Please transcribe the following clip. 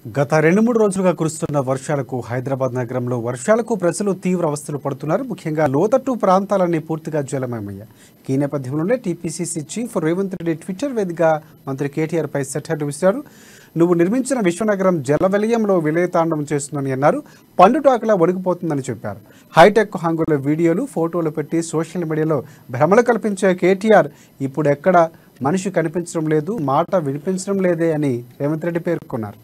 గత 2-3 రోజులుగా కురుస్తున్న వర్షాలకు హైదరాబాద్ నగరంలో ప్రజలు తీవ్ర అవస్థలు పడుతున్నారు. ముఖ్యంగా లోతట్టు ప్రాంతాలన్నీ పూర్తిగా జలమయమయ్యాయి. ఈ నేపథ్యంలోనే TPCC chief Revanth Reddy Twitter వేదికగా మంత్రి కేటీఆర్ పై సెటైర్ విసిరారు. నువ్వు నిర్మించిన విశ్వనగరం జలవలయంలో విలయతాండం చేస్తుందని అన్నారు. పండుటాకులా వణికిపోతుందని చెప్పారు. హైటెక్ హంగుల వీడియోలు, ఫోటోలు పెట్టి సోషల్ మీడియాలో భ్రమలు కల్పించే కేటీఆర్ ఇప్పుడు ఎక్కడ మనిషి కనిపించడం లేదు, మాట వినిపించడం లేదే అని రేవంత్ రెడ్డి పేర్కొన్నారు.